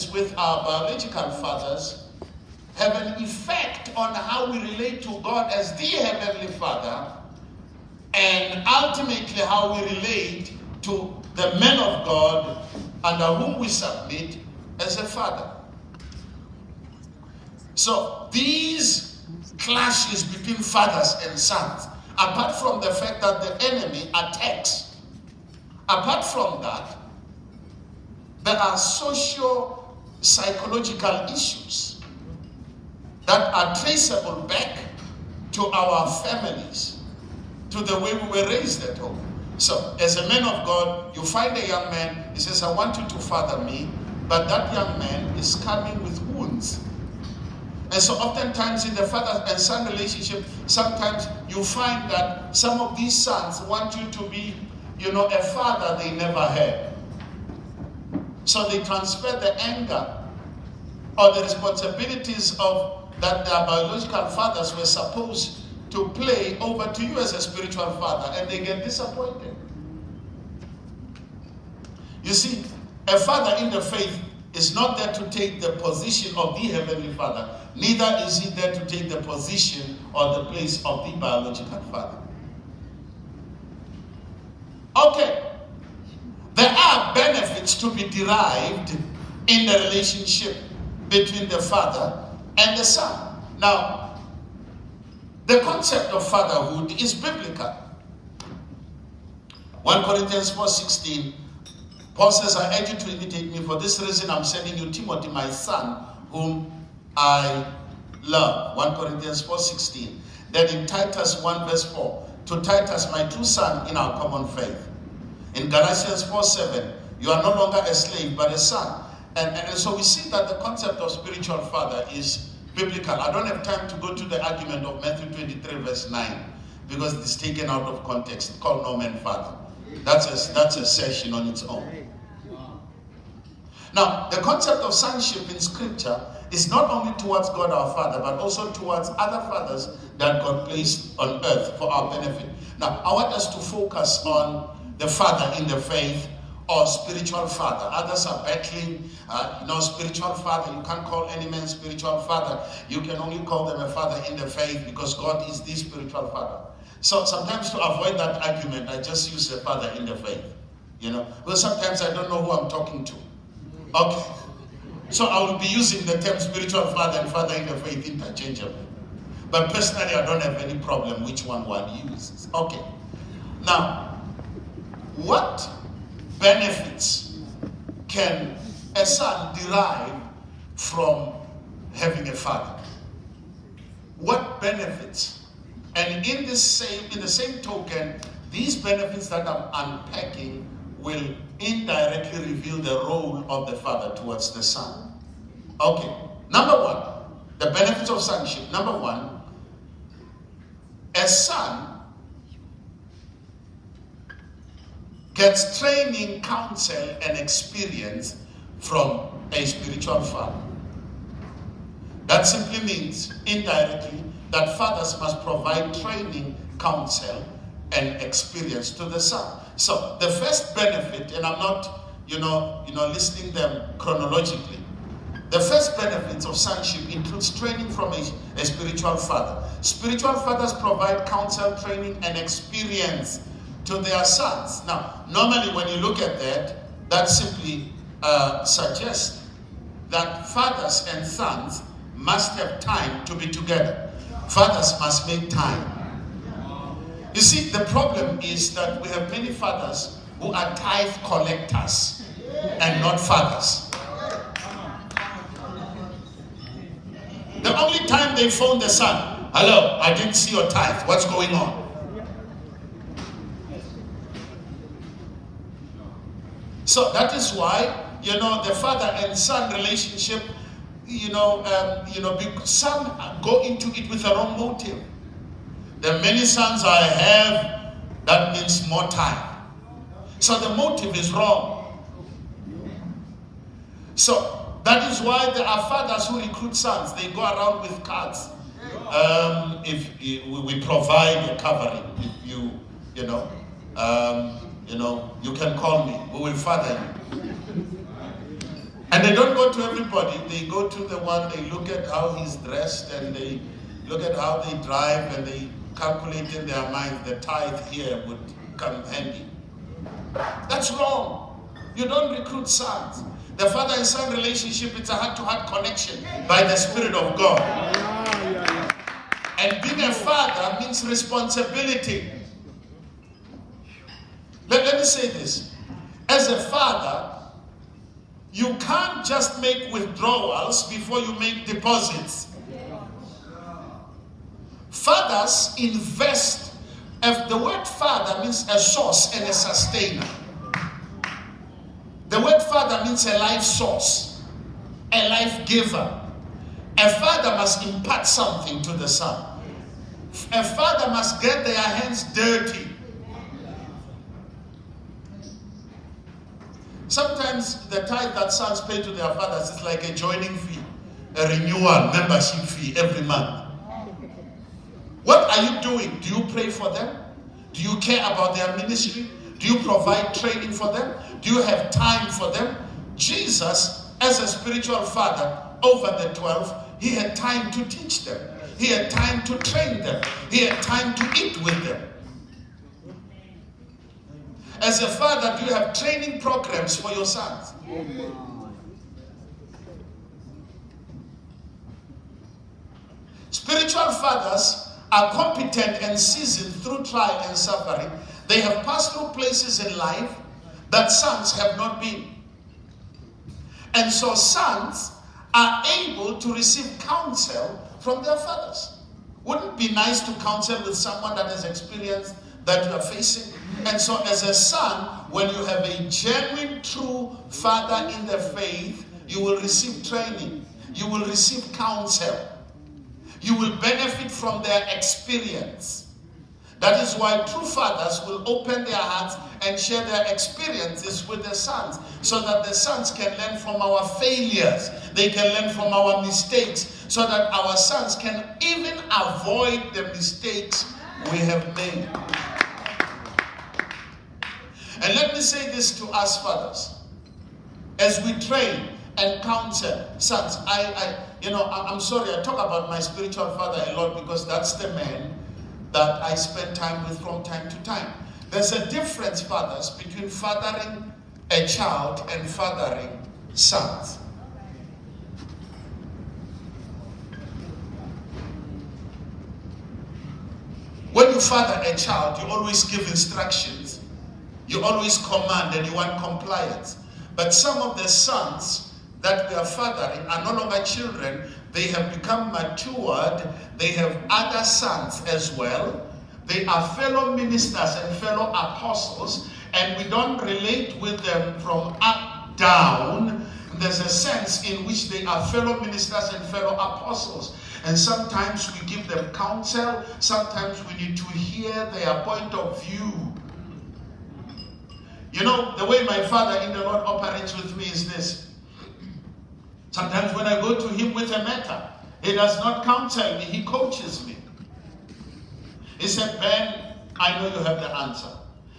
with our biological fathers have an effect on how we relate to God as the Heavenly Father, and ultimately how we relate to the men of God under whom we submit as a father. So these clashes between fathers and sons, apart from the fact that the enemy attacks, apart from that, there are socio-psychological issues that are traceable back to our families, to the way we were raised at home. So, as a man of God, you find a young man, he says, I want you to father me, but that young man is coming with wounds. And so oftentimes in the father and son relationship, sometimes you find that some of these sons want you to be, a father they never had. So they transfer the anger or the responsibilities of that their biological fathers were supposed to play over to you as a spiritual father, and they get disappointed. You see, a father in the faith is not there to take the position of the Heavenly Father, neither is he there to take the position or the place of the biological father. Okay, there are benefits to be derived in the relationship between the father and the son. Now, the concept of fatherhood is biblical. 1 Corinthians 4:16, Paul says, I urge you to imitate me. For this reason, I'm sending you Timothy, my son, whom I love. 1 Corinthians 4:16. Then in Titus 1 verse 4, to Titus, my true son in our common faith. In Galatians 4:7, you are no longer a slave, but a son. And so we see that the concept of spiritual father is biblical. I don't have time to go to the argument of Matthew 23 verse 9, because it's taken out of context. Call no man father. That's a session on its own. Now, the concept of sonship in scripture is not only towards God our Father, but also towards other fathers that God placed on earth for our benefit. Now, I want us to focus on the father in the faith, or spiritual father. Others are battling, spiritual father. You can't call any man spiritual father. You can only call them a father in the faith, because God is the spiritual father. So sometimes to avoid that argument, I just use a father in the faith. Because sometimes I don't know who I'm talking to. Okay. So I will be using the term spiritual father and father in the faith interchangeably. But personally, I don't have any problem which one uses. Okay. Now, what benefits can a son derive from having a father? What benefits? And in the same token, these benefits that I'm unpacking will indirectly reveal the role of the father towards the son. Okay, number one, the benefits of sonship. Number one, a son gets training, counsel, and experience from a spiritual father. That simply means, indirectly, that fathers must provide training, counsel, and experience to the son. So the first benefit, and I'm not, listing them chronologically. The first benefits of sonship includes training from a spiritual father. Spiritual fathers provide counsel, training, and experience to their sons. Now, normally when you look at that simply suggests that fathers and sons must have time to be together. Fathers must make time. You see, the problem is that we have many fathers who are tithe collectors and not fathers. The only time they phone the son, hello, I didn't see your tithe, what's going on? So that is why, the father and son relationship, some go into it with the wrong motive. The many sons I have, that means more time. So the motive is wrong. So that is why there are fathers who recruit sons. They go around with cards. If we provide a covering, if you can call me. We will father you. And they don't go to everybody. They go to the one, they look at how he's dressed, and they look at how they drive, and they calculate in their mind the tithe here would come handy. That's wrong. You don't recruit sons. The father and son relationship, it's a heart-to-heart connection by the Spirit of God. And being a father means responsibility. Let me say this. As a father, you can't just make withdrawals before you make deposits. Fathers invest. If the word father means a source and a sustainer. The word father means a life source, a life giver. A father must impart something to the son. A father must get their hands dirty. Sometimes the tithe that sons pay to their fathers is like a joining fee, a renewal membership fee every month. What are you doing? Do you pray for them? Do you care about their ministry? Do you provide training for them? Do you have time for them? Jesus, as a spiritual father over the 12, he had time to teach them. He had time to train them. He had time to eat with them. As a father, do you have training programs for your sons? Spiritual fathers are competent and seasoned through trial and suffering. They have passed through places in life that sons have not been. And so sons are able to receive counsel from their fathers. Wouldn't it be nice to counsel with someone that has experienced that you are facing? And so as a son, when you have a genuine, true father in the faith, you will receive training. You will receive counsel. You will benefit from their experience. That is why true fathers will open their hearts and share their experiences with the sons, so that the sons can learn from our failures. They can learn from our mistakes, so that our sons can even avoid the mistakes we have made. And let me say this to us fathers. As we train and counsel sons, I'm sorry, I talk about my spiritual father a lot because that's the man that I spend time with from time to time. There's a difference, fathers, between fathering a child and fathering sons. When you father a child, you always give instructions. You always command and you want compliance. But some of the sons that we are fathering are no longer children. They have become matured. They have other sons as well. They are fellow ministers and fellow apostles, and we don't relate with them from up down. There's a sense in which they are fellow ministers and fellow apostles. And sometimes we give them counsel. Sometimes we need to hear their point of view. You know, the way my father in the Lord operates with me is this. Sometimes when I go to him with a matter, he does not counsel me, he coaches me. He said, Ben, I know you have the answer.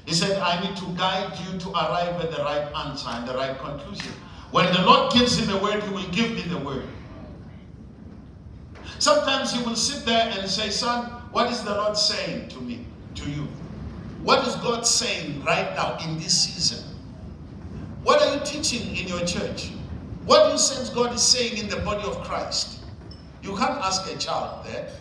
He said, I need to guide you to arrive at the right answer and the right conclusion. When the Lord gives him a word, he will give me the word. Sometimes he will sit there and say, son, what is the Lord saying to me, to you? What is God saying right now in this season? What are you teaching in your church? What do you sense God is saying in the body of Christ? You can't ask a child that.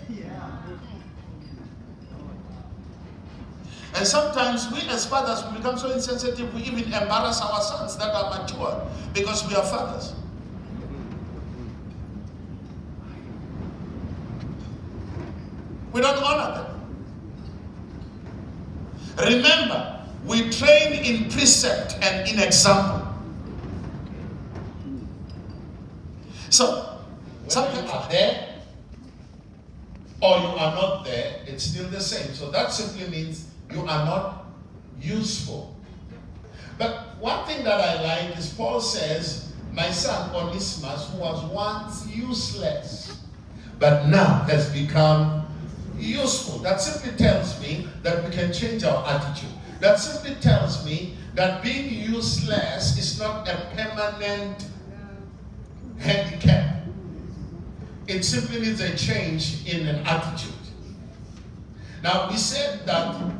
And sometimes we as fathers, we become so insensitive, we even embarrass our sons that are mature because we are fathers. We don't honor them. Remember, we train in precept and in example. So, some people are there, or you are not there, it's still the same. So that simply means you are not useful. But one thing that I like is Paul says, my son Onesimus, who was once useless, but now has become useful. That simply tells me that we can change our attitude. That simply tells me that being useless is not a permanent It simply needs a change in an attitude. Now, we said that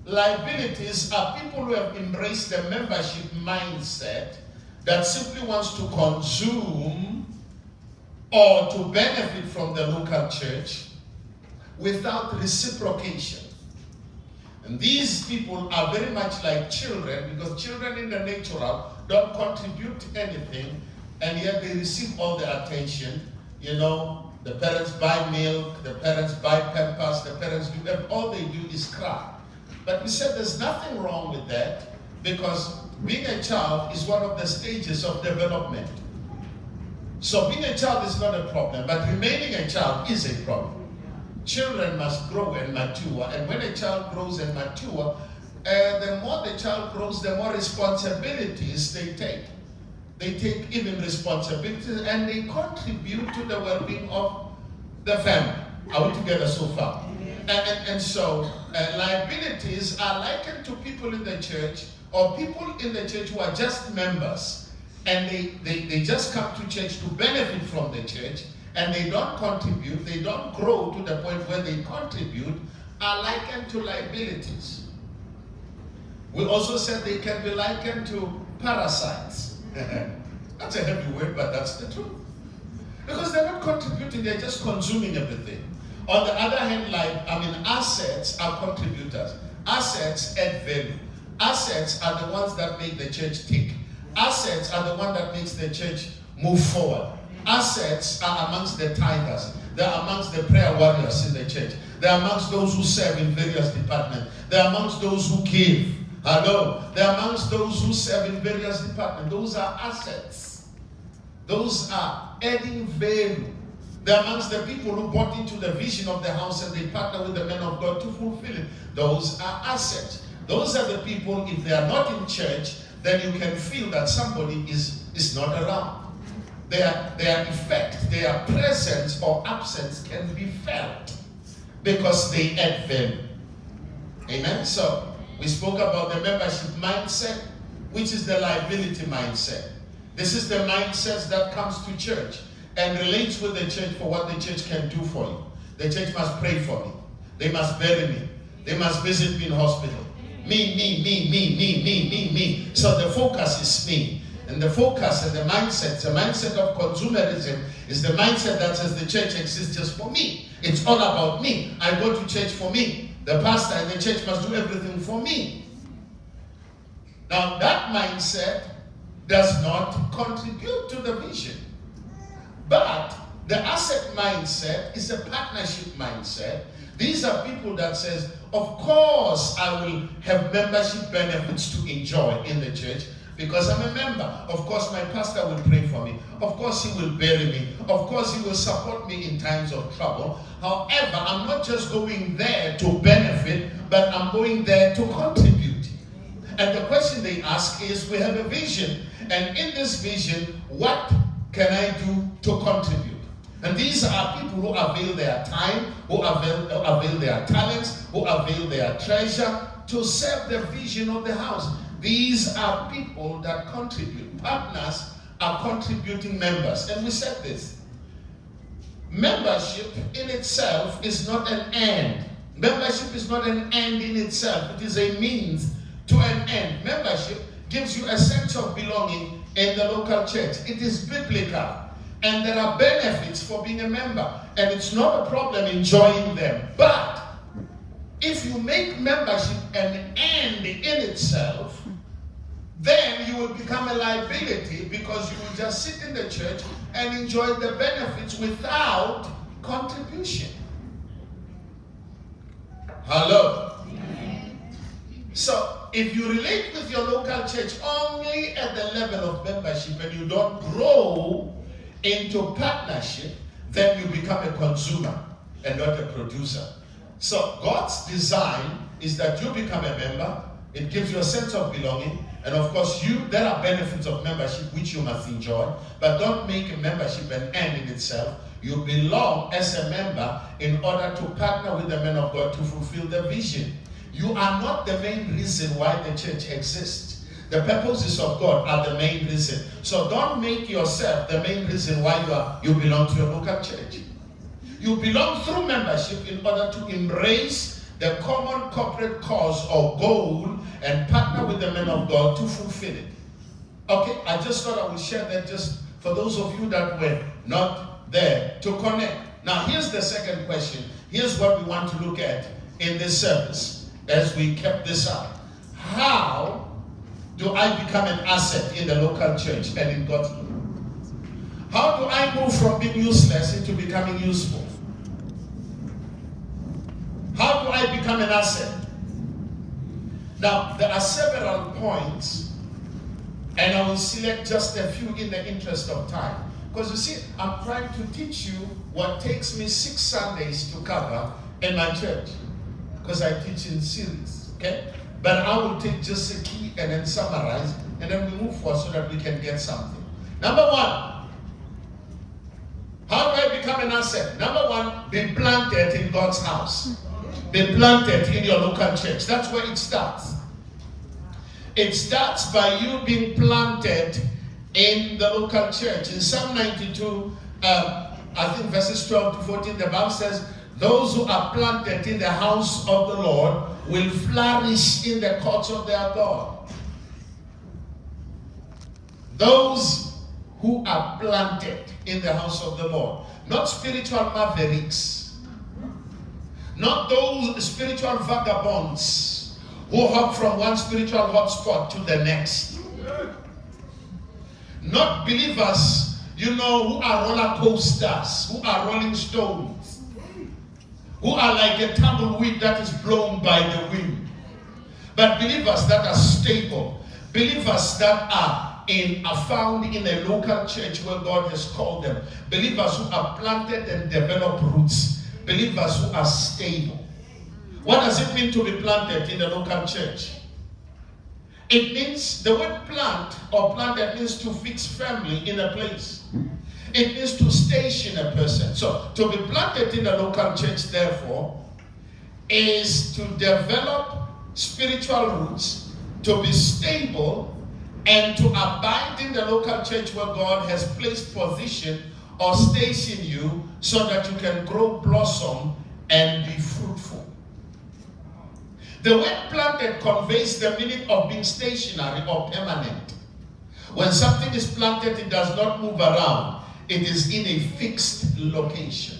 liabilities are people who have embraced the membership mindset that simply wants to consume or to benefit from the local church without reciprocation. And these people are very much like children, because children in the natural don't contribute anything, and yet they receive all the attention. You know, the parents buy milk, the parents buy pampers, the parents do, all they do is cry. But we said there's nothing wrong with that, because being a child is one of the stages of development. So being a child is not a problem, but remaining a child is a problem. Children must grow and mature, and when a child grows and mature, the more the child grows, the more responsibilities they take. They take even responsibilities, and they contribute to the well-being of the family. Are we together so far? And so liabilities are likened to people in the church, or people in the church who are just members, and they just come to church to benefit from the church, and they don't contribute, they don't grow to the point where they contribute, are likened to liabilities. We also said they can be likened to parasites. That's a heavy word, but that's the truth. Because they're not contributing, they're just consuming everything. On the other hand, assets are contributors. Assets add value. Assets are the ones that make the church tick. Assets are the one that makes the church move forward. Assets are amongst the tithers. They're amongst the prayer warriors in the church. They're amongst those who serve in various departments. They're amongst those who give. Hello? They're amongst those who serve in various departments. Those are assets. Those are adding value. They're amongst the people who bought into the vision of the house and they partner with the men of God to fulfill it. Those are assets. Those are the people, if they are not in church, then you can feel that somebody is not around. Their effect, their presence or absence can be felt because they add value. Amen? So, we spoke about the membership mindset, which is the liability mindset. This is the mindset that comes to church and relates with the church for what the church can do for you. The church must pray for me. They must bury me. They must visit me in hospital. Me. So the focus is me. And the focus and the mindset of consumerism is the mindset that says the church exists just for me. It's all about me. I go to church for me. The pastor and the church must do everything for me. Now that mindset does not contribute to the vision. But the asset mindset is a partnership mindset. These are people that says, of course I will have membership benefits to enjoy in the church because I'm a member. Of course my pastor will pray for me. Of course he will bury me. Of course he will support me in times of trouble. However, I'm not just going there to benefit, but I'm going there to contribute. And the question they ask is, we have a vision. And in this vision, what can I do to contribute? And these are people who avail their time, who avail their talents, who avail their treasure to serve the vision of the house. These are people that contribute. Partners are contributing members. And we said this. Membership in itself is not an end. Membership is not an end in itself. It is a means to an end. Membership gives you a sense of belonging in the local church. It is biblical. And there are benefits for being a member. And it's not a problem enjoying them. But if you make membership an end in itself, then you will become a liability because you will just sit in the church and enjoy the benefits without contribution. Hello? So, if you relate with your local church only at the level of membership and you don't grow into partnership, then you become a consumer and not a producer. So God's design is that you become a member. It gives you a sense of belonging. And of course, there are benefits of membership which you must enjoy. But don't make a membership an end in itself. You belong as a member in order to partner with the men of God to fulfill the vision. You are not the main reason why the church exists. The purposes of God are the main reason. So don't make yourself the main reason why you belong to your local church. You belong through membership in order to embrace the common corporate cause or goal and partner with the men of God to fulfill it. Okay, I just thought I would share that just for those of you that were not there to connect. Now here's the second question. Here's what we want to look at in this service as we kept this up. How do I become an asset in the local church and in God's will? How do I move from being useless into becoming useful? How do I become an asset? Now, there are several points, and I will select just a few in the interest of time. Because you see, I'm trying to teach you what takes me 6 Sundays to cover in my church. Because I teach in series, okay? But I will take just a key and then summarize, and then we move forward so that we can get something. Number one, how do I become an asset? Number one, be planted in God's house. Be planted in your local church. That's where it starts. It starts by you being planted in the local church. In Psalm 92, I think verses 12 to 14, the Bible says, those who are planted in the house of the Lord will flourish in the courts of their God. Those who are planted in the house of the Lord. Not spiritual mavericks. Not those spiritual vagabonds who hop from one spiritual hotspot to the next. Not believers, who are roller coasters, who are rolling stones, who are like a tumbleweed that is blown by the wind. But believers that are stable, believers that are found in a local church where God has called them, believers who are planted and develop roots, believers who are stable. What does it mean to be planted in the local church? It means, the word plant or planted means to fix firmly in a place. It means to station a person. So, to be planted in the local church, therefore, is to develop spiritual roots, to be stable, and to abide in the local church where God has placed position or station you so that you can grow, blossom, and be fruitful. The word planted conveys the meaning of being stationary or permanent. When something is planted, it does not move around. It is in a fixed location.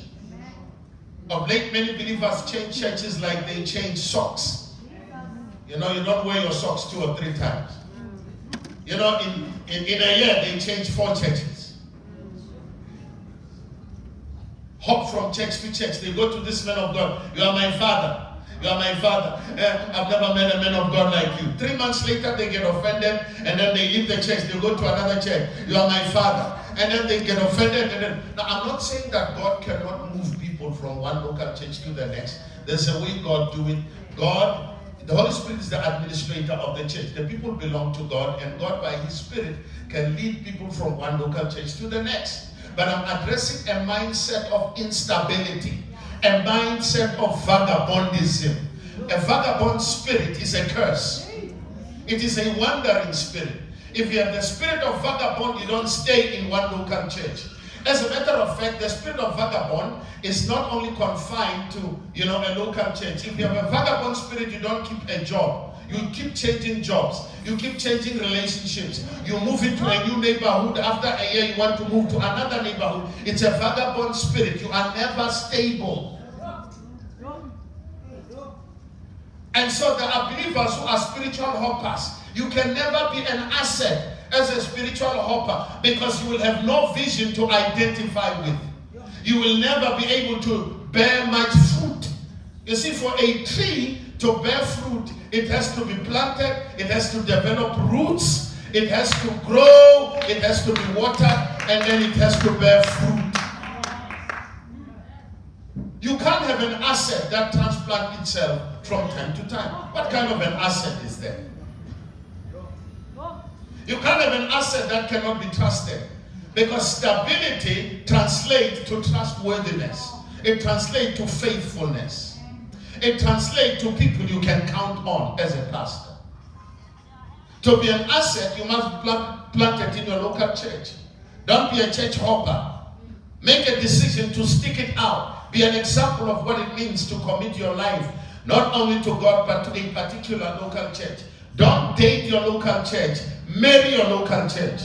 Of late, many believers change churches like they change socks. You don't wear your socks 2 or 3 times. In a year, they change 4 churches. Hop from church to church. They go to this man of God. You are my father. You are my father. I've never met a man of God like you. 3 months later, they get offended, and then they leave the church. They go to another church. You are my father. And then they get offended. Now, I'm not saying that God cannot move people from one local church to the next. There's a way God do it. The Holy Spirit is the administrator of the church. The people belong to God, and God, by His Spirit, can lead people from one local church to the next. But I'm addressing a mindset of instability, a mindset of vagabondism. A vagabond spirit is a curse. It is a wandering spirit. If you have the spirit of vagabond, you don't stay in one local church. As a matter of fact, the spirit of vagabond is not only confined to, a local church. If you have a vagabond spirit, you don't keep a job. You keep changing jobs. You keep changing relationships. You move into a new neighborhood. After a year, you want to move to another neighborhood. It's a vagabond spirit. You are never stable. And so there are believers who are spiritual hoppers. You can never be an asset as a spiritual hopper because you will have no vision to identify with. You will never be able to bear much fruit. You see, for a tree to bear fruit, it has to be planted, it has to develop roots, it has to grow, it has to be watered, and then it has to bear fruit. You can't have an asset that transplants itself from time to time. What kind of an asset is there? You can't have an asset that cannot be trusted. Because stability translates to trustworthiness. It translates to faithfulness. It translates to people you can count on as a pastor. To be an asset, you must be planted in your local church. Don't be a church hopper. Make a decision to stick it out. Be an example of what it means to commit your life, not only to God, but to a particular local church. Don't date your local church. Marry your local church.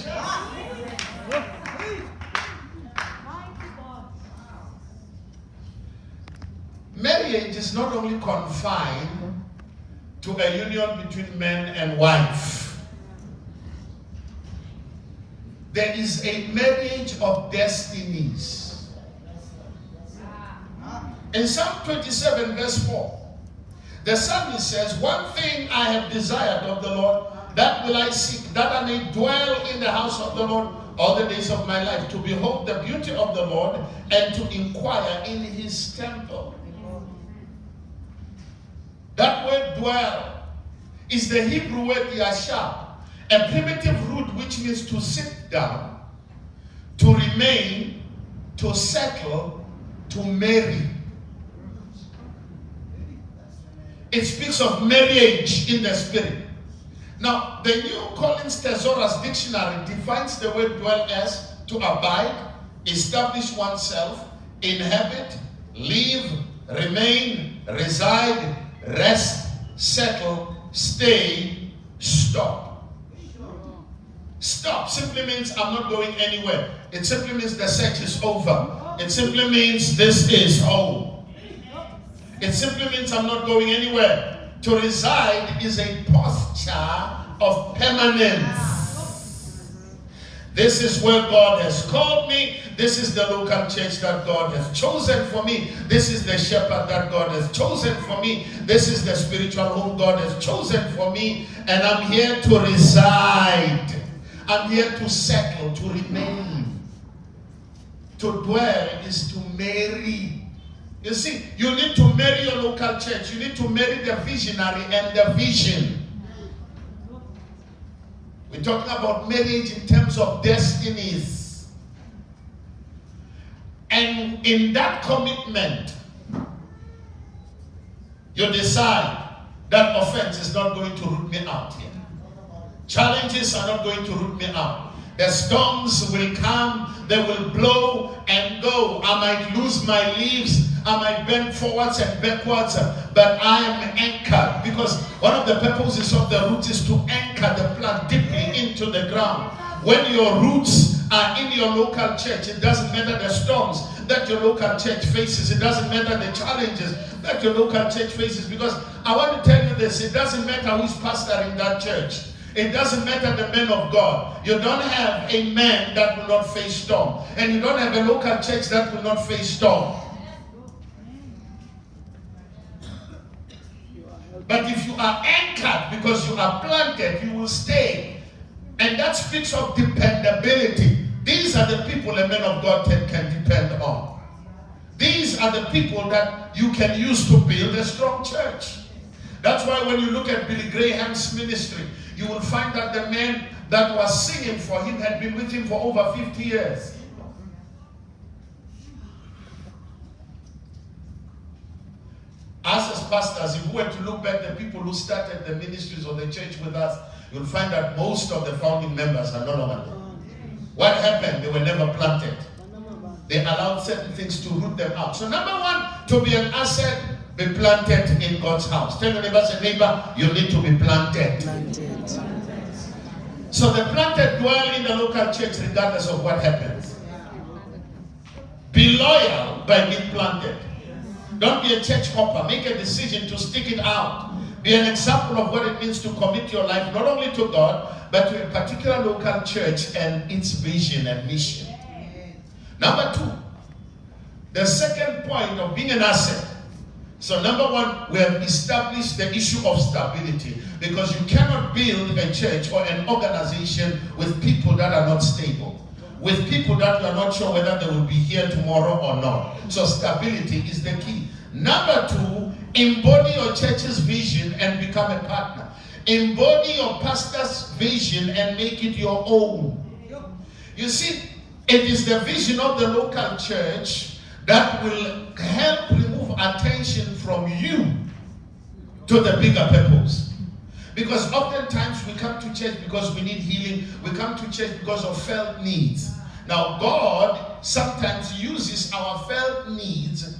Marriage is not only confined to a union between man and wife. There is a marriage of destinies. In Psalm 27 verse 4, the psalmist says, one thing I have desired of the Lord, that will I seek, that I may dwell in the house of the Lord all the days of my life, to behold the beauty of the Lord and to inquire in his temple. That word dwell is the Hebrew word yashab, a primitive root which means to sit down, to remain, to settle, to marry. It speaks of marriage in the spirit. Now, the New Collins Thesaurus Dictionary defines the word dwell as to abide, establish oneself, inhabit, live, remain, reside, rest, settle, stay, stop. Stop simply means I'm not going anywhere. It simply means the search is over. It simply means this is home. It simply means I'm not going anywhere. To reside is a posture of permanence. This is where God has called me. This is the local church that God has chosen for me. This is the shepherd that God has chosen for me. This is the spiritual home God has chosen for me. And I'm here to reside. I'm here to settle, to remain. To dwell is to marry. You see, you need to marry your local church. You need to marry the visionary and the vision. We're talking about marriage in terms of destinies. And in that commitment, you decide that offense is not going to root me out here. Challenges are not going to root me out. The storms will come, they will blow and go. I might lose my leaves, I might bend forwards and backwards, but I am anchored, because one of the purposes of the roots is to anchor the plant deeply into the ground. When your roots are in your local church, it doesn't matter the storms that your local church faces, it doesn't matter the challenges that your local church faces, because I want to tell you this, it doesn't matter who's pastoring that church. It doesn't matter the man of God. You don't have a man that will not face storm. And you don't have a local church that will not face storm. But if you are anchored because you are planted, you will stay. And that speaks of dependability. These are the people a man of God can depend on. These are the people that you can use to build a strong church. That's why when you look at Billy Graham's ministry, you will find that the man that was singing for him had been with him for over 50 years. Us as pastors, if we were to look back at the people who started the ministries of the church with us, you'll find that most of the founding members are no longer there. What happened? They were never planted. They allowed certain things to root them out. So number one, to be an asset, be planted in God's house. Tell your neighbor, say, neighbor, you need to be planted. So the planted dwell in the local church regardless of what happens. Be loyal by being planted. Don't be a church hopper. Make a decision to stick it out. Be an example of what it means to commit your life not only to God, but to a particular local church and its vision and mission. Number two, the second point of being an asset. So number one, we have established the issue of stability, because you cannot build a church or an organization with people that are not stable, with people that you are not sure whether they will be here tomorrow or not. So stability is the key. Number two, embody your church's vision and become a partner. Embody your pastor's vision and make it your own. You see, it is the vision of the local church that will help remove attention from you to the bigger purpose. Because oftentimes we come to church because we need healing. We come to church because of felt needs. Now, God sometimes uses our felt needs,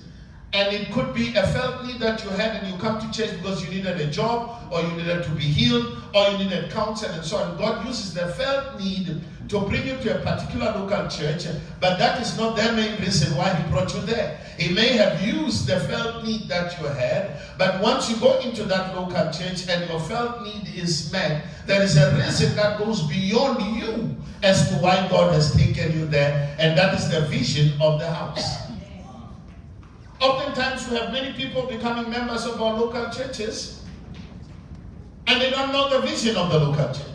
and it could be a felt need that you had and you come to church because you needed a job, or you needed to be healed, or you needed counsel and so on. God uses the felt need to bring you to a particular local church, but that is not the main reason why He brought you there. He may have used the felt need that you had, but once you go into that local church and your felt need is met, there is a reason that goes beyond you as to why God has taken you there, and that is the vision of the house. Oftentimes we have many people becoming members of our local churches, and they don't know the vision of the local church.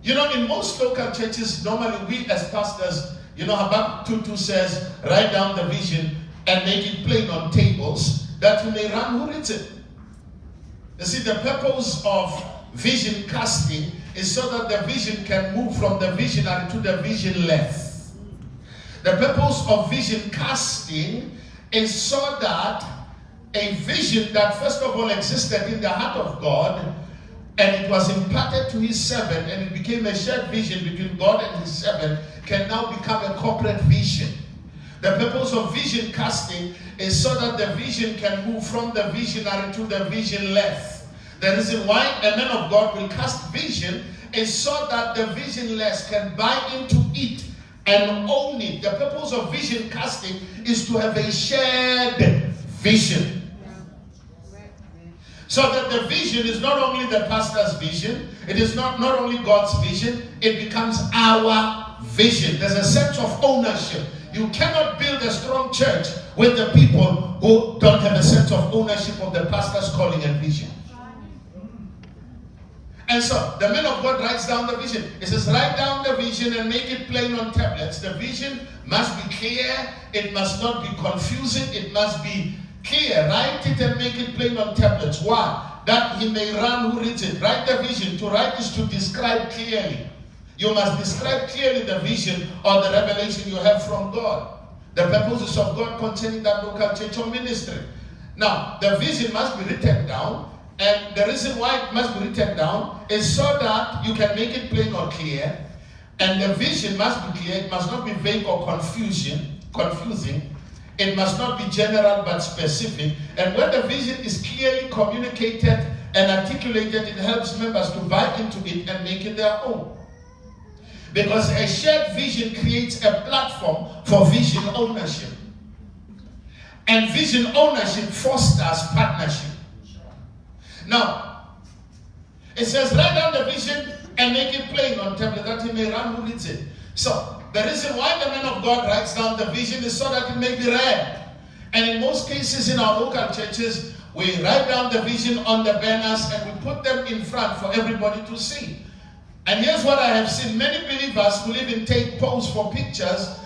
You know, in most local churches, normally we as pastors, you know, Habakkuk 2:2 says, write down the vision and make it plain on tables, that you may run who reads it. You see, the purpose of vision casting is so that the vision can move from the visionary to the visionless. The purpose of vision casting is so that a vision that first of all existed in the heart of God, and it was imparted to His servant, and it became a shared vision between God and His servant, can now become a corporate vision. The purpose of vision casting is so that the vision can move from the visionary to the visionless. The reason why a man of God will cast vision is so that the visionless can buy into it and own it. The purpose of vision casting is to have a shared vision. So that the vision is not only the pastor's vision, it is not only God's vision, it becomes our vision. There's a sense of ownership. You cannot build a strong church with the people who don't have a sense of ownership of the pastor's calling and vision. And so the man of God writes down the vision. He says, write down the vision and make it plain on tablets. The vision must be clear. It must not be confusing. It must be clear. Write it and make it plain on tablets. Why? That he may run who reads it. Write the vision. To write is to describe clearly. You must describe clearly the vision or the revelation you have from God. The purposes of God concerning that local church or ministry. Now, the vision must be written down. And the reason why it must be written down is so that you can make it plain or clear. And the vision must be clear. It must not be vague or confusing. It must not be general but specific. And when the vision is clearly communicated and articulated, it helps members to buy into it and make it their own. Because a shared vision creates a platform for vision ownership. And vision ownership fosters partnership. Now, it says, write down the vision and make it plain on tablet that he may run who reads it. So, the reason why the man of God writes down the vision is so that it may be read. And in most cases in our local churches, we write down the vision on the banners and we put them in front for everybody to see. And here's what I have seen. Many believers will even take pose for pictures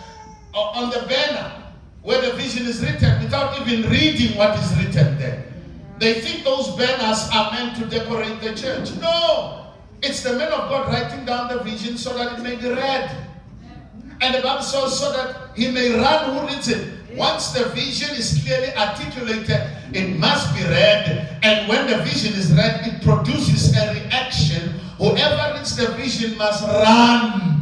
on the banner where the vision is written without even reading what is written there. They think those banners are meant to decorate the church. No! It's the man of God writing down the vision so that it may be read. And the Bible says so that he may run who reads it. Once the vision is clearly articulated, it must be read. And when the vision is read, it produces a reaction. Whoever reads the vision must run.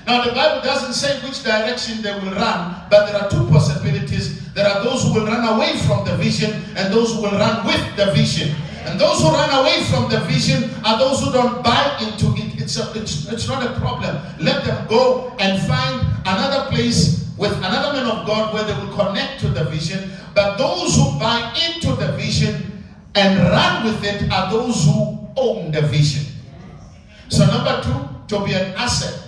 Now the Bible doesn't say which direction they will run, but there are two possibilities. There are those who will run away from the vision and those who will run with the vision. And those who run away from the vision are those who don't buy into it. It's not a problem. Let them go and find another place with another man of God where they will connect to the vision. But those who buy into the vision and run with it are those who own the vision. So number two, to be an asset.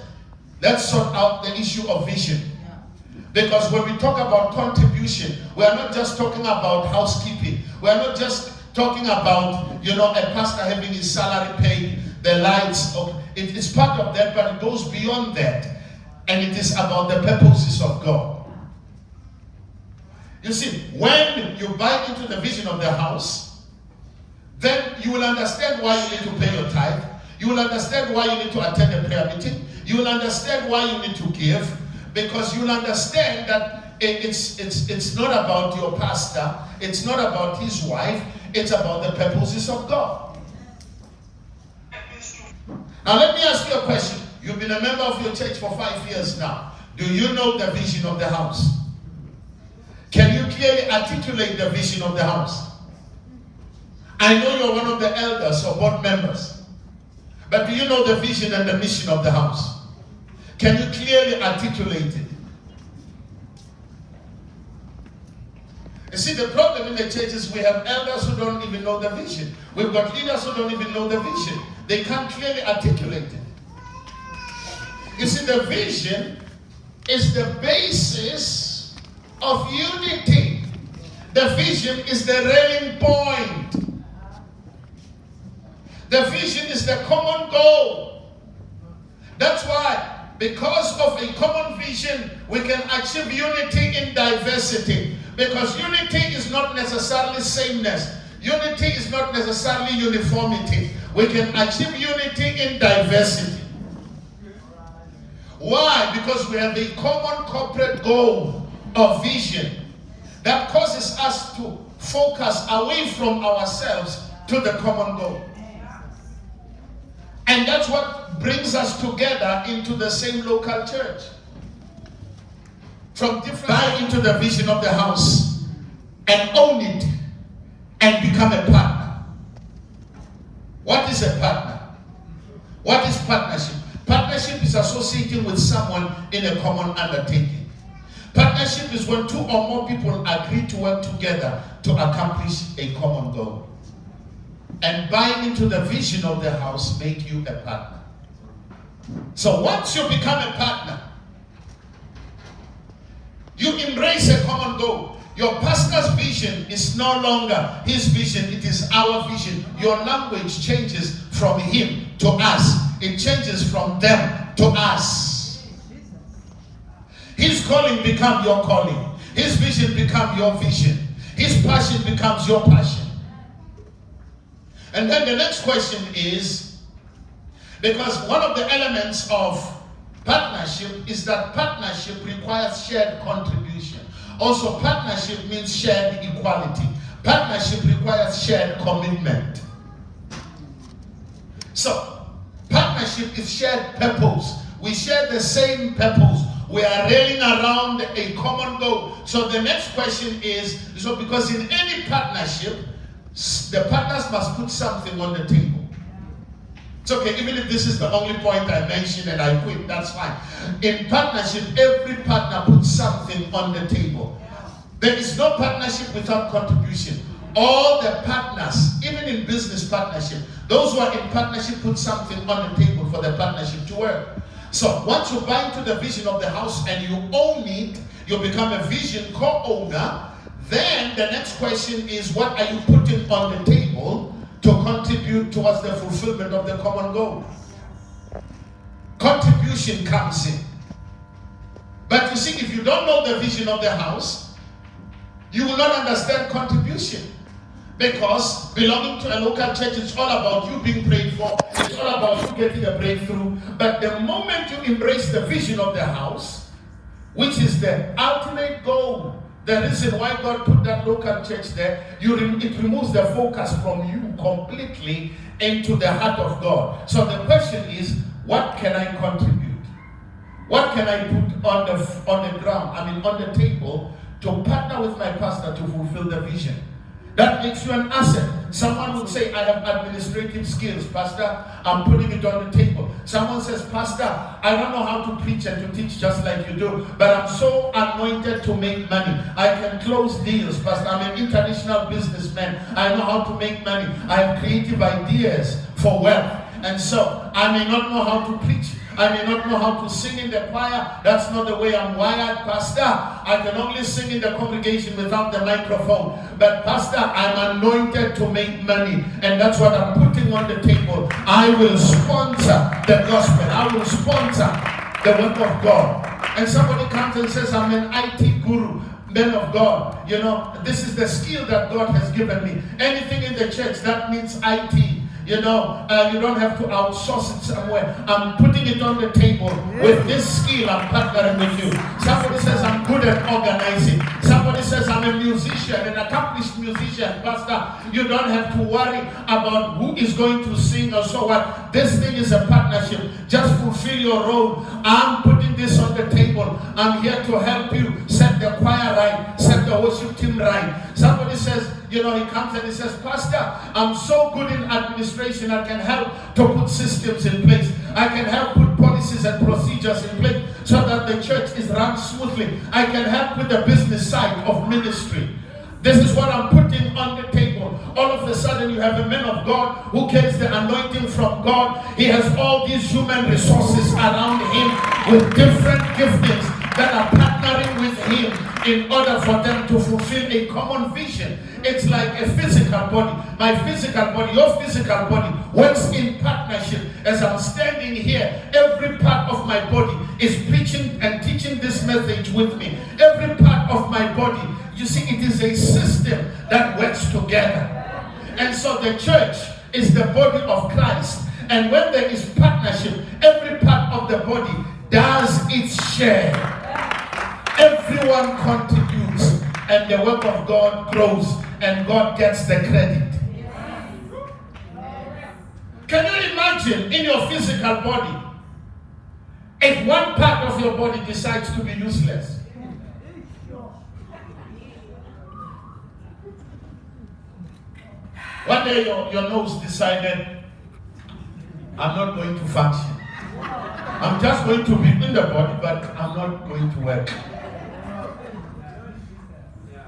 Let's sort out the issue of vision. Because when we talk about contribution, we are not just talking about housekeeping. We are not just talking about, a pastor having his salary paid, the lights. It's part of that, but it goes beyond that. And it is about the purposes of God. You see, when you buy into the vision of the house, then you will understand why you need to pay your tithe. You will understand why you need to attend a prayer meeting. You will understand why you need to give. Because you will understand that it's not about your pastor. It's not about his wife. It's about the purposes of God. Now let me ask you a question. You've been a member of your church for 5 years now. Do you know the vision of the house? Can you clearly articulate the vision of the house? I know you're one of the elders or board members, but do you know the vision and the mission of the house? Can you clearly articulate it? You see, the problem in the church is we have elders who don't even know the vision. We've got leaders who don't even know the vision. They can't clearly articulate it. You see, the vision is the basis of unity. The vision is the rallying point. The vision is the common goal. That's why, because of a common vision, we can achieve unity in diversity. Because unity is not necessarily sameness. Unity is not necessarily uniformity. We can achieve unity in diversity. Why? Because we have a common corporate goal of vision that causes us to focus away from ourselves to the common goal. And that's what brings us together into the same local church. From different buy into the vision of the house and own it and become a partner. What is a partner? What is partnership? Partnership is associating with someone in a common undertaking. Partnership is when two or more people agree to work together to accomplish a common goal. And buying into the vision of the house make you a partner. So once you become a partner, you embrace a common goal. Your pastor's vision is no longer his vision, it is our vision. Your language changes from him to us. It changes from them to us. His calling becomes your calling. His vision becomes your vision. His passion becomes your passion. And then the next question is, because one of the elements of partnership is that partnership requires shared contribution. Also, partnership means shared equality. Partnership requires shared commitment. So, partnership is shared purpose. We share the same purpose. We are railing around a common goal. So the next question is, so because in any partnership, the partners must put something on the table. It's okay, even if this is the only point I mentioned and I quit, that's fine. In partnership, every partner puts something on the table. There is no partnership without contribution. All the partners, even in business partnership, those who are in partnership put something on the table for the partnership to work. So once you buy into the vision of the house and you own it, you become a vision co-owner. Then the next question is, what are you putting on the table to contribute towards the fulfillment of the common goal? Contribution comes in. But you see, if you don't know the vision of the house, you will not understand contribution. Because belonging to a local church is all about you being prayed for. It's all about you getting a breakthrough. But the moment you embrace the vision of the house, which is the ultimate goal, the reason why God put that local church there, it removes the focus from you completely into the heart of God. So the question is, what can I contribute? What can I put on the ground, on the table, to partner with my pastor to fulfill the vision? That makes you an asset. Someone would say, I have administrative skills, Pastor, I'm putting it on the table. Someone says, Pastor, I don't know how to preach and to teach just like you do, but I'm so anointed to make money. I can close deals, Pastor. I'm an international businessman. I know how to make money. I have creative ideas for wealth. And so, I may not know how to preach. I may not know how to sing in the choir. That's not the way I'm wired, Pastor. I can only sing in the congregation without the microphone. But Pastor, I'm anointed to make money. And that's what I'm putting on the table. I will sponsor the gospel. I will sponsor the work of God. And somebody comes and says, I'm an IT guru. Men of God, this is the skill that God has given me. Anything in the church that needs IT, You don't have to outsource it somewhere. I'm putting it on the table. With this skill, I'm partnering with you. Somebody says, I'm good at organizing. Somebody says, I'm a musician, an accomplished musician. Pastor, you don't have to worry about who is going to sing or so what. This thing is a partnership. Just fulfill your role. I'm putting this on the table. I'm here to help you set the choir right, set the worship team right. Somebody says, he comes and he says, Pastor, I'm so good in administration, I can help to put systems in place. I can help put policies and procedures in place so that the church is run smoothly. I can help with the business side of ministry. This is what I'm putting on the table. All of a sudden, you have a man of God who carries the anointing from God. He has all these human resources around him with different giftings that are partnering with him in order for them to fulfill a common vision. It's like a physical body. My physical body, your physical body works in partnership. As I'm standing here, every part of my body is preaching and teaching this message with me. Every part of my body, you see, it is a system that works together. And so the church is the body of Christ. And when there is partnership, every part of the body does its share. Everyone contributes, and the work of God grows, and God gets the credit. Can you imagine in your physical body, if one part of your body decides to be useless? One day your nose decided, I'm not going to function. I'm just going to be in the body, but I'm not going to work.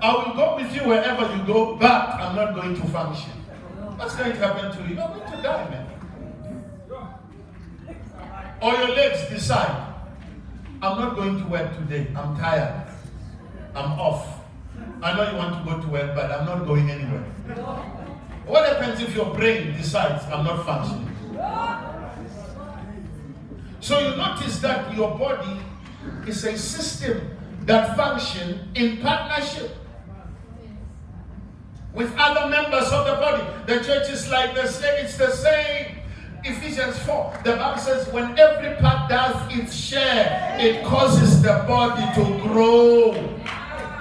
I will go with you wherever you go, but I'm not going to function. What's going to happen to you? You're going to die, man. Or your legs decide, I'm not going to work today. I'm tired. I'm off. I know you want to go to work, but I'm not going anywhere. What happens if your brain decides, I'm not functioning? So you notice that your body is a system that functions in partnership with other members of the body. The church is like it's the same. Ephesians 4, the Bible says, when every part does its share, it causes the body to grow.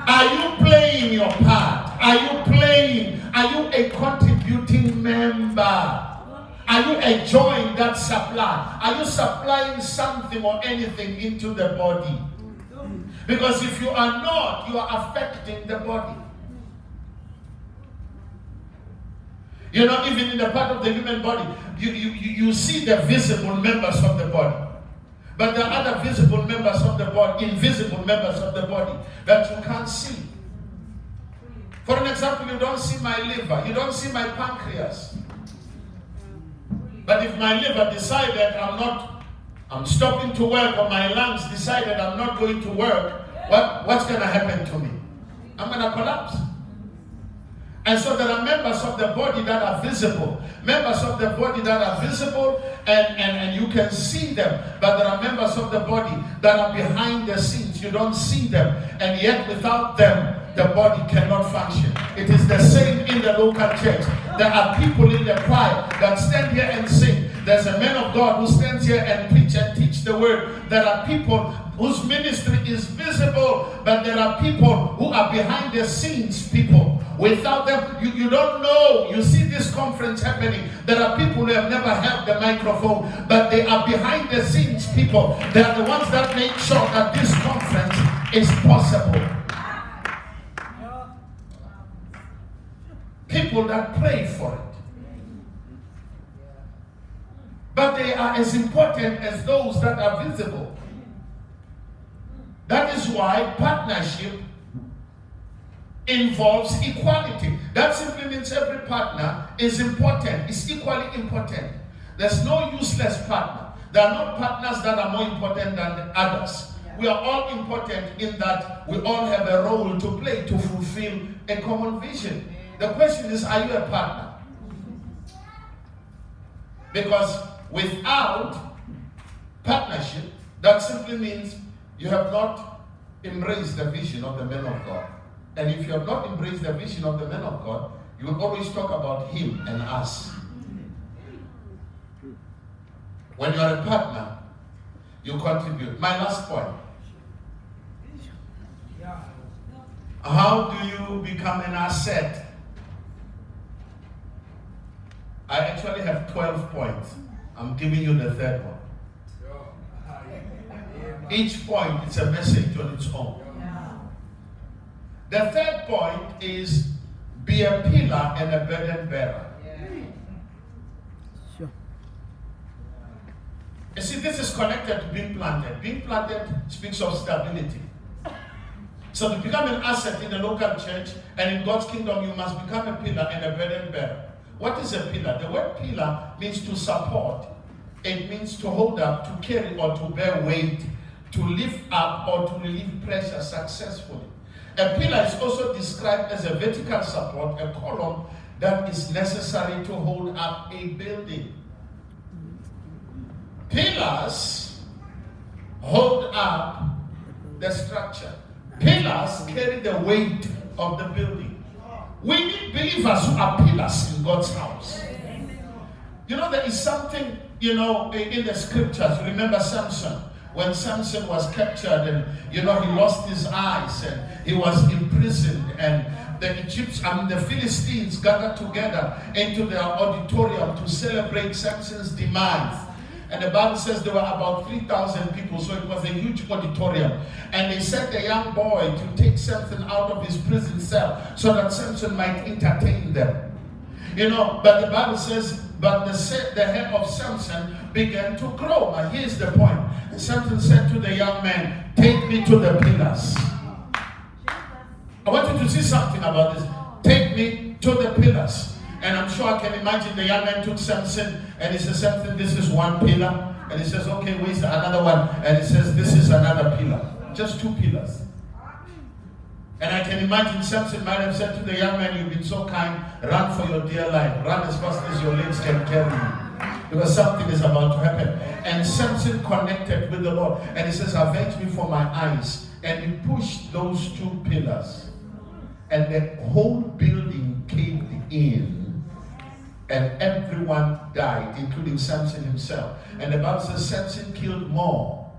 Are you playing your part? Are you a contributing member? Are you enjoying that supply? Are you supplying something or anything into the body? Because if you are not, you are affecting the body. Even in the part of the human body, you see the visible members of the body. But there are other visible members of the body, invisible members of the body that you can't see. For an example, you don't see my liver, you don't see my pancreas. But if my liver decided I'm stopping to work, or my lungs decided I'm not going to work, what's going to happen to me? I'm going to collapse. And so there are members of the body that are visible. Members of the body that are visible and you can see them. But there are members of the body that are behind the scenes. You don't see them. And yet without them, the body cannot function. It is the same in the local church. There are people in the choir that stand here and sing. There's a man of God who stands here and preach and teach the word. There are people whose ministry is visible, but there are people who are behind the scenes people. Without them, you don't know. You see this conference happening. There are people who have never held the microphone, but they are behind the scenes people. They are the ones that make sure that this conference is possible. People that pray for it. But they are as important as those that are visible. That is why partnership involves equality. That simply means every partner is important, is equally important. There's no useless partner. There are no partners that are more important than others. We are all important in that we all have a role to play to fulfill a common vision. The question is, are you a partner? Because without partnership, that simply means you have not embraced the vision of the man of God. And if you have not embraced the vision of the man of God, you will always talk about him and us. When you are a partner, you contribute. My last point. How do you become an asset? I actually have 12 points. I'm giving you the third one. Each point is a message on its own. The third point is be a pillar and a burden bearer. Sure. You see, this is connected to being planted. Being planted speaks of stability. So to become an asset in the local church and in God's kingdom, you must become a pillar and a burden bearer. What is a pillar? The word pillar means to support. It means to hold up, to carry or to bear weight, to lift up or to relieve pressure successfully. A pillar is also described as a vertical support, a column that is necessary to hold up a building. Pillars hold up the structure. Pillars carry the weight of the building. We need believers who are pillars in God's house. You know, there is something, in the scriptures. Remember Samson? When Samson was captured and, he lost his eyes and he was imprisoned, and the Philistines gathered together into their auditorium to celebrate Samson's demise. And the Bible says there were about 3,000 people, so it was a huge auditorium. And they sent a young boy to take Samson out of his prison cell so that Samson might entertain them. But the Bible says, but the head of Samson began to grow. Now here's the point. Samson said to the young man, take me to the pillars. I want you to see something about this. Take me to the pillars. And I'm sure I can imagine the young man took Samson and he says, Samson, this is one pillar. And he says, okay, where's another one? And he says, this is another pillar. Just two pillars. And I can imagine Samson might have said to the young man, you've been so kind, run for your dear life. Run as fast as your legs can carry you. Because something is about to happen. And Samson connected with the Lord. And he says, avenge me for my eyes. And he pushed those two pillars. And the whole building caved in. And everyone died, including Samson himself. And the Bible says Samson killed more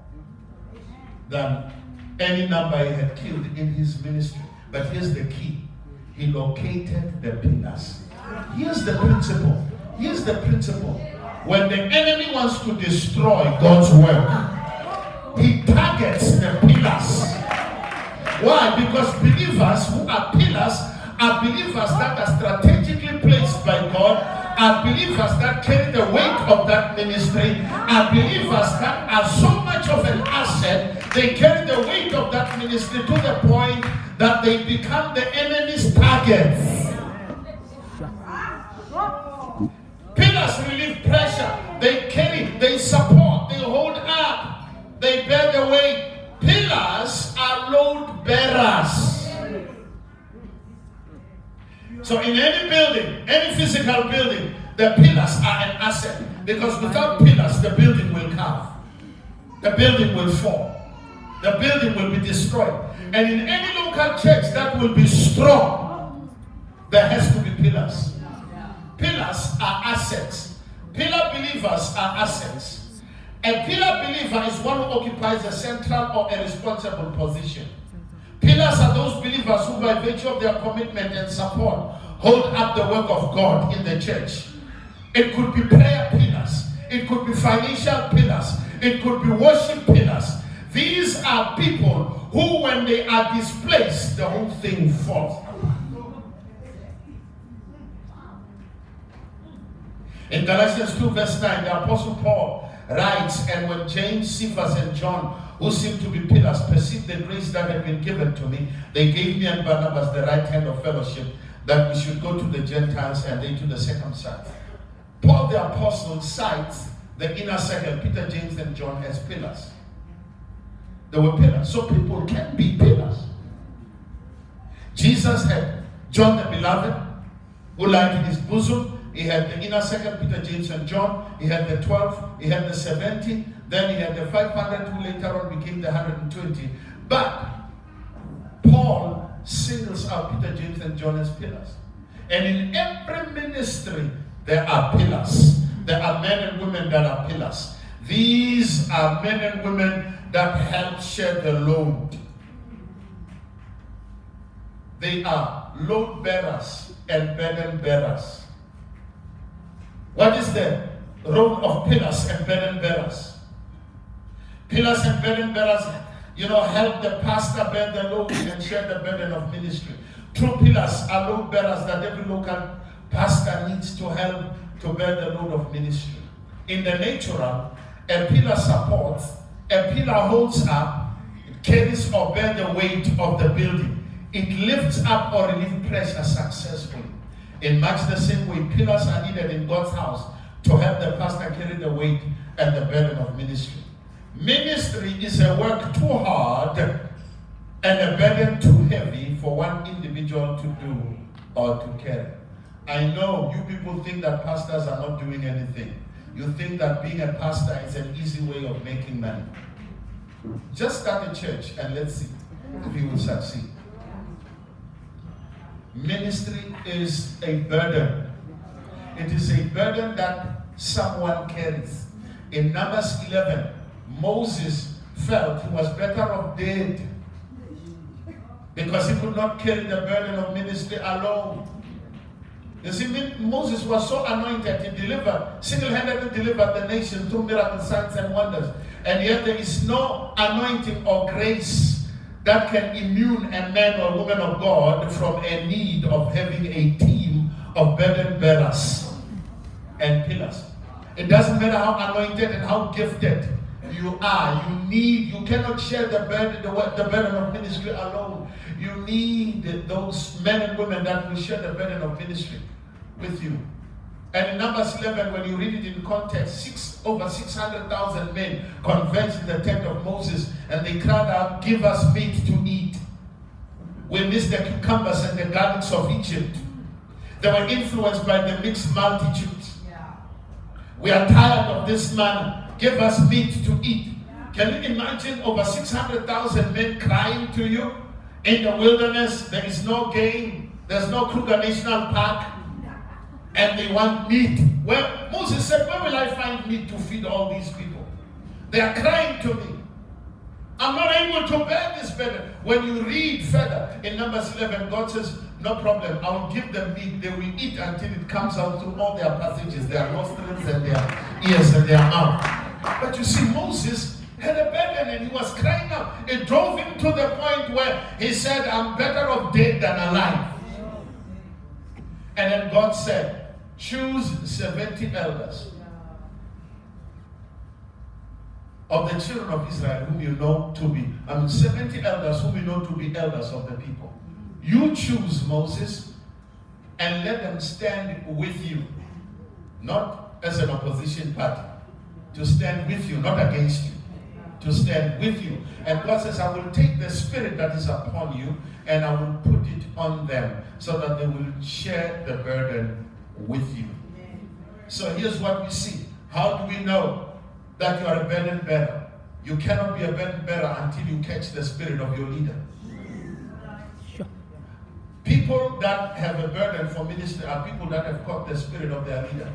than any number he had killed in his ministry. But here's the key. He located the pillars. Here's the principle. Here's the principle. When the enemy wants to destroy God's work, he targets the pillars. Why? Because believers who are pillars are believers that are strategically placed by God, are believers that carry the weight of that ministry, are believers that are so much of an asset, they carry the weight of that ministry to the point that they become the enemy's targets. Pillars relieve pressure. They carry, they support, they hold up, they bear the weight. Pillars are load bearers. So in any building, any physical building, the pillars are an asset. Because without pillars, the building will cave. The building will fall. The building will be destroyed. And in any local church that will be strong, there has to be pillars. Pillars are assets. Pillar believers are assets. A pillar believer is one who occupies a central or a responsible position. Pillars are those believers who, by virtue of their commitment and support, hold up the work of God in the church. It could be prayer pillars. It could be financial pillars. It could be worship pillars. These are people who, when they are displaced, the whole thing falls. In Galatians 2 verse 9, the Apostle Paul writes, and when James, Cephas, and John, who seemed to be pillars, perceived the grace that had been given to me, they gave me and Barnabas the right hand of fellowship, that we should go to the Gentiles and they to the circumcised. Paul the Apostle cites the inner circle, Peter, James, and John, as pillars. They were pillars. So people can be pillars. Jesus had John the Beloved, who lied in his bosom. He had the inner circle, Peter, James, and John. He had the 12. He had the 70. Then he had the 500, who later on became the 120. But Paul singles out Peter, James, and John as pillars. And in every ministry, there are pillars. There are men and women that are pillars. These are men and women that help share the load. They are load bearers and burden bearers. What is the role of pillars and burden bearers? Pillars and burden bearers, help the pastor bear the load and share the burden of ministry. True pillars are load bearers that every local pastor needs to help to bear the load of ministry. In the natural, a pillar supports, a pillar holds up, it carries or bears the weight of the building. It lifts up or relieves pressure successfully. In much the same way, pillars are needed in God's house to help the pastor carry the weight and the burden of ministry. Ministry is a work too hard and a burden too heavy for one individual to do or to carry. I know you people think that pastors are not doing anything. You think that being a pastor is an easy way of making money. Just start a church and let's see if you will succeed. Ministry is a burden. It is a burden that someone carries. In Numbers 11, Moses felt he was better off dead because he could not carry the burden of ministry alone. You see, Moses was so anointed, he single-handedly delivered the nation through miracles, signs, and wonders. And yet there is no anointing or grace that can immune a man or woman of God from a need of having a team of burden bearers and pillars. It doesn't matter how anointed and how gifted you are. You cannot share the burden of ministry alone. You need those men and women that will share the burden of ministry with you. And in Numbers 11, when you read it in context, over 600,000 men converged in the tent of Moses, and they cried out, "Give us meat to eat." We miss the cucumbers and the garlics of Egypt. They were influenced by the mixed multitudes. We are tired of this man. Give us meat to eat. Can you imagine over 600,000 men crying to you in the wilderness? There is no game. There's no Kruger National Park. And they want meat. Well, Moses said, where will I find meat to feed all these people? They are crying to me. I'm not able to bear this burden. When you read further in Numbers 11, God says, no problem. I will give them meat. They will eat until it comes out through all their passages, their nostrils and their ears and their mouth. But you see, Moses had a burden and he was crying out. It drove him to the point where he said, I'm better off dead than alive. And then God said, choose 70 elders of the children of Israel whom you know to be. 70 elders whom you know to be elders of the people. You choose Moses and let them stand with you, not as an opposition party, to stand with you, not against you, to stand with you. And God says, I will take the spirit that is upon you and I will put it on them so that they will share the burden with you. So here's what we see. How do we know that you are a burden bearer? You cannot be a burden bearer until you catch the spirit of your leader. People that have a burden for ministry are people that have caught the spirit of their leader.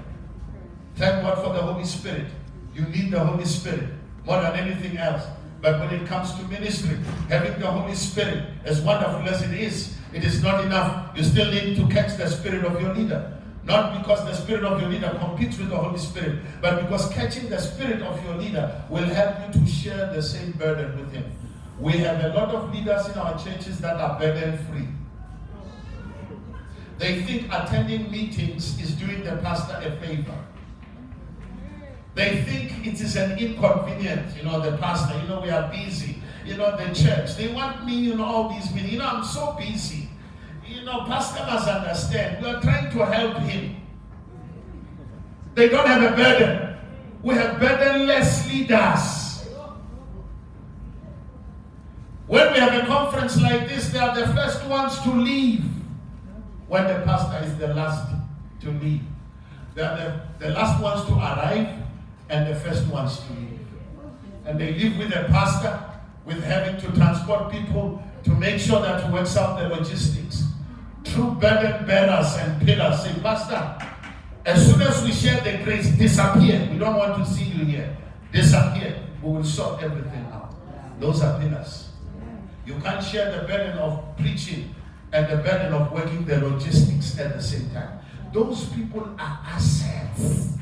Thank God for the Holy Spirit. You need the Holy Spirit more than anything else. But when it comes to ministry, having the Holy Spirit, as wonderful as it is not enough. You still need to catch the spirit of your leader. Not because the spirit of your leader competes with the Holy Spirit, but because catching the spirit of your leader will help you to share the same burden with him. We have a lot of leaders in our churches that are burden-free. They think attending meetings is doing the pastor a favor. They think it is an inconvenience, the pastor, we are busy, the church. They want me in all these meetings. I'm so busy. Pastor must understand. We are trying to help him. They don't have a burden. We have burdenless leaders. When we have a conference like this, they are the first ones to leave. When the pastor is the last to leave. They are the last ones to arrive and the first ones to leave. And they live with the pastor, with having to transport people to make sure that he works out the logistics. True burden bearers and pillars say, Pastor, as soon as we share the grace, disappear. We don't want to see you here. disappear, we will sort everything out. Those are pillars. You can't share the burden of preaching and the burden of working the logistics at the same time. Those people are assets.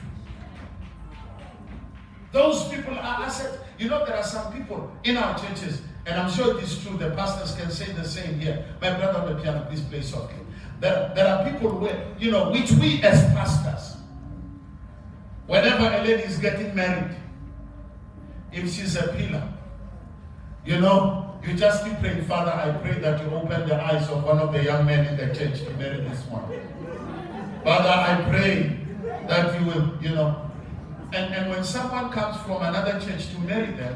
Those people are assets. You know, there are some people in our churches, and I'm sure it is true, the pastors can say the same here. My brother on the piano, please play softly. There are people where, you know, which we as pastors, whenever a lady is getting married, if she's a pillar, you know, you just keep praying, Father, I pray that you open the eyes of one of the young men in the church to marry this one. Father, I pray that you will, you know. And when someone comes from another church to marry them,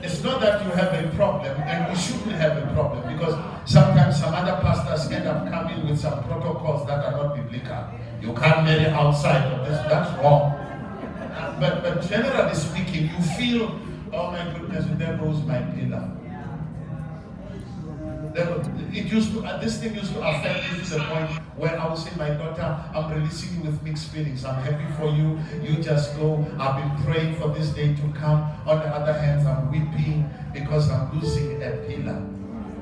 it's not that you have a problem, and you shouldn't have a problem, because sometimes some other pastors end up coming with some protocols that are not biblical. You can't marry outside of this, that's wrong. But generally speaking, you feel, oh my goodness, there goes my pillar. This thing used to affect me to the point where I would say, my daughter, I'm releasing you with mixed feelings. I'm happy for you. You just go. I've been praying for this day to come. On the other hand, I'm weeping because I'm losing a pillar.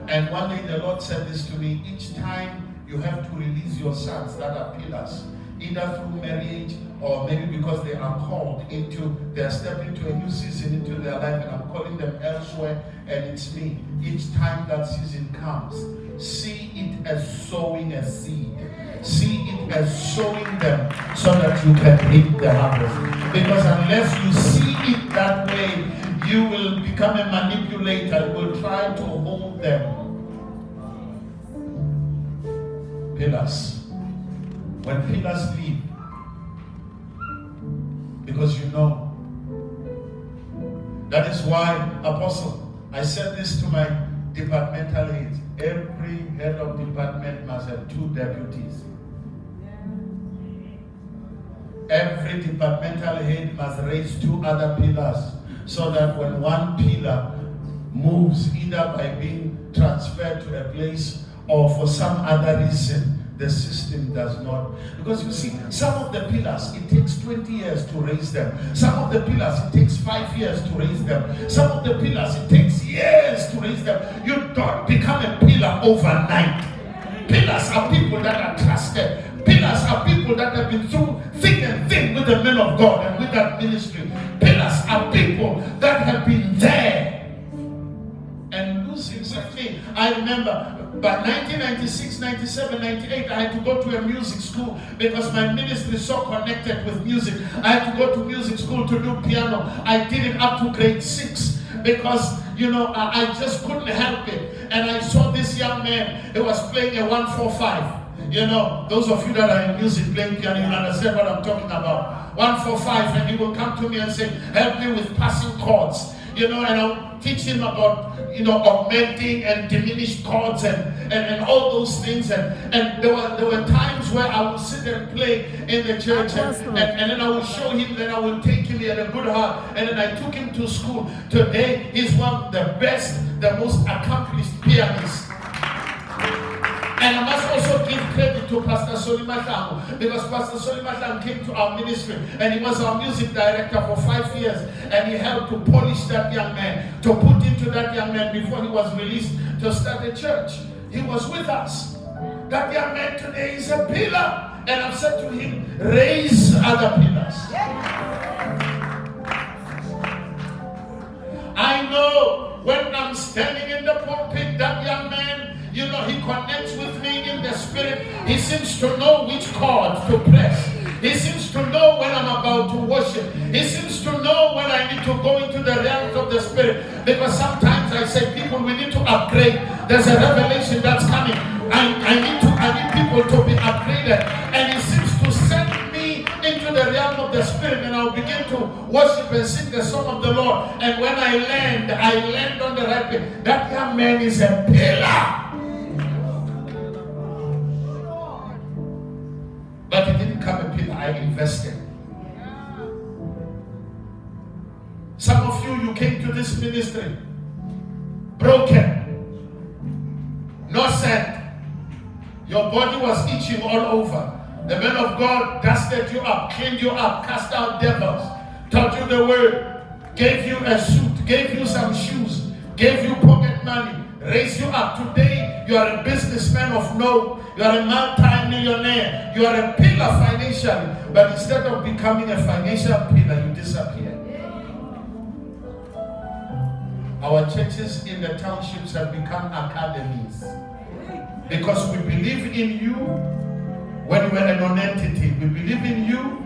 And one day the Lord said this to me: each time you have to release your sons that are pillars, either through marriage or maybe because they are called into, they are stepping into a new season into their life, and I'm calling them elsewhere, and it's me. Each time that season comes, see it as sowing a seed. See it as sowing them so that you can reap the harvest. Because unless you see it that way, you will become a manipulator. You will try to hold them. Pillars. When pillars leave, because you know, that is why, Apostle, I said this to my departmental heads. Every head of department must have 2 deputies. Every departmental head must raise 2 other pillars, so that when one pillar moves, either by being transferred to a place or for some other reason, the system does not. Because you see, some of the pillars, it takes 20 years to raise them. Some of the pillars, it takes 5 years to raise them. Some of the pillars, it takes years to raise them. You don't become a pillar overnight. Pillars are people that are trusted. Pillars are people that have been through thick and thin with the men of God and with that ministry. Pillars are people that have been there and losing something. I remember by 1996, 97, 98, I had to go to a music school because my ministry is so connected with music. I had to go to music school to do piano. I did it up to grade 6 because, you know, I just couldn't help it. And I saw this young man, he was playing a 145. You know, those of you that are in music playing piano, you understand what I'm talking about. 145, and he will come to me and say, help me with passing chords. You know, and I'll teach him about, you know, augmenting and diminished chords and all those things. And there were times where I would sit and play in the church and then I will show him, then I will take him, he had a good heart. And then I took him to school. Today, he's one of the best, the most accomplished pianists. And I must also give credit to Pastor Solimatang, because Pastor Solimatang came to our ministry and he was our music director for 5 years, and he helped to polish that young man, to put into that young man before he was released to start a church. He was with us. That young man today is a pillar, and I've said to him, raise other pillars. I know when I'm standing in the pulpit, that young man, you know, he connects with me in the spirit. He seems to know which chord to press. He seems to know when I'm about to worship. He seems to know when I need to go into the realms of the spirit. Because sometimes I say, people, we need to upgrade. There's a revelation that's coming. I need people to be upgraded. And he seems to send me into the realm of the spirit, and I'll begin to worship and sing the song of the Lord. And when I land on the right place. That young man is a pillar. But it didn't come a pillar, I invested. Some of you came to this ministry broken, no scent. Your body was itching all over. The man of God dusted you up, cleaned you up, cast out devils, taught you the word. gave you a suit, gave you some shoes, gave you pocket money, raised you up. Today, you are a businessman of note. You are a multi-millionaire. You are a pillar financially. But instead of becoming a financial pillar, you disappear. Our churches in the townships have become academies. Because we believe in you when you were a non-entity. We believe in you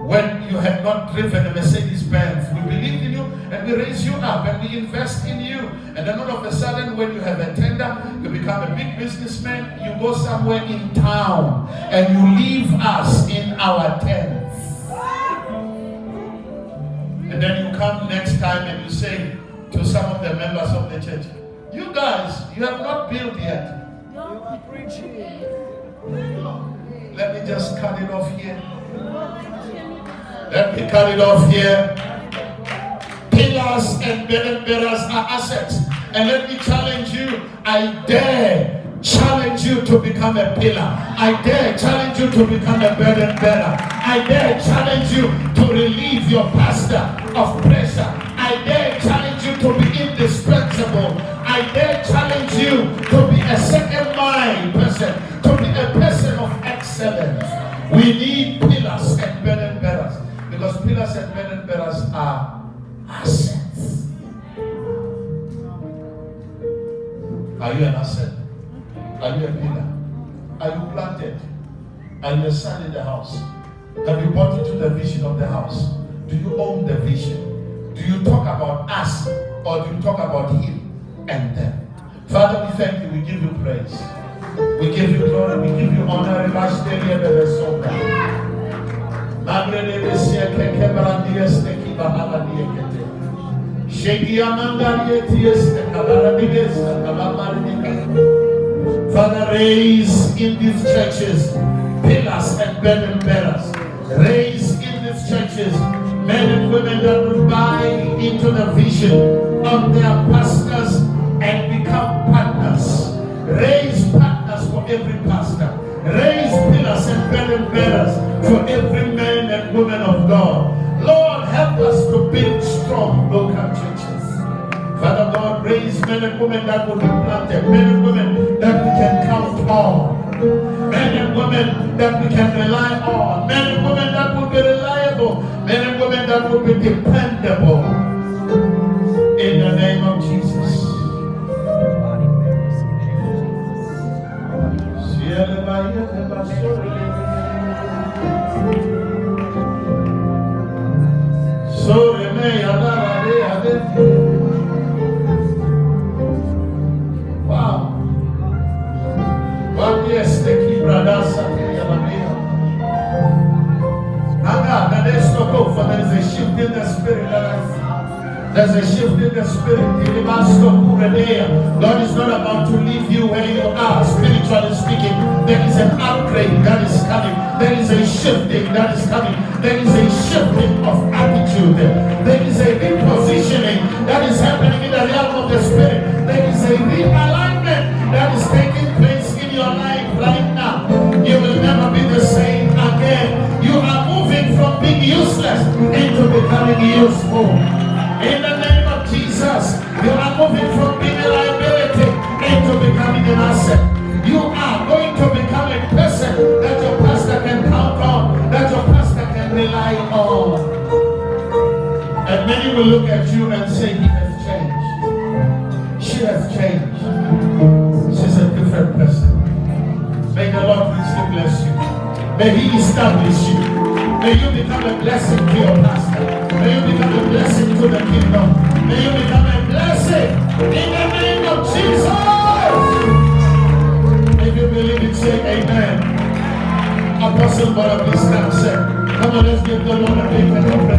when you had not driven a Mercedes-Benz. We believe in you and we raise you up and we invest in you. And then all of a sudden, when you have a tender, you become a big businessman, you go somewhere in town and you leave us in our tents. And then you come next time and you say to some of the members of the church, you guys, you have not built yet. Let me just cut it off here. Let me cut it off here. Pillars and burden bearers are assets. And let me challenge you. I dare challenge you to become a pillar. I dare challenge you to become a burden bearer. I dare challenge you to relieve your pastor of pressure. I dare challenge you to be indispensable. I dare challenge you to be a second mind person, to be a person of excellence. We need pillars and burden bearers, because pillars and burden bearers are assets. Are you an asset? Are you a pillar? Are you planted? Are you a son in the house? Have you bought into the vision of the house? Do you own the vision? Do you talk about us, or do you talk about him and them? Father, we thank you. We give you praise. We give you glory. We give you honor. Father, raise in these churches pillars and burden bearers. Raise in these churches men and women that will buy into the vision of their pastors and become partners. Raise partners for every pastor. Raise pillars and burden bearers for every man and woman of God. Lord, help us to build strong local churches. Father God, raise men and women that will be planted, men and women that we can count on, men and women that we can rely on, men and women that will be reliable, men and women that will be dependable. In the name of Jesus. Wow. Yes, the key brothers are here. There is a shift in the spirit. There's a shift in the spirit. God is not about to leave you where you are, spiritually speaking. There is an upgrade that is coming. There is a shifting that is coming. There is a shifting of attitude. There is a repositioning that is happening in the realm of the spirit. There is a realignment that is taking place in your life right now. You will never be the same again. You are moving from being useless into becoming useful. In the name of Jesus, you are moving from being a liability into becoming an asset. You are going to become a person that your pastor can count on, that your pastor can rely on. And many will look at you and say, he has changed. She has changed. She's a different person. May the Lord richly bless you. May he establish you. May you become a blessing to your pastor. May you become a blessing to the kingdom. May you become a blessing in the name of Jesus. If you believe it, say amen. Apostle, but please stand, say, come on, let's give the Lord a big hand.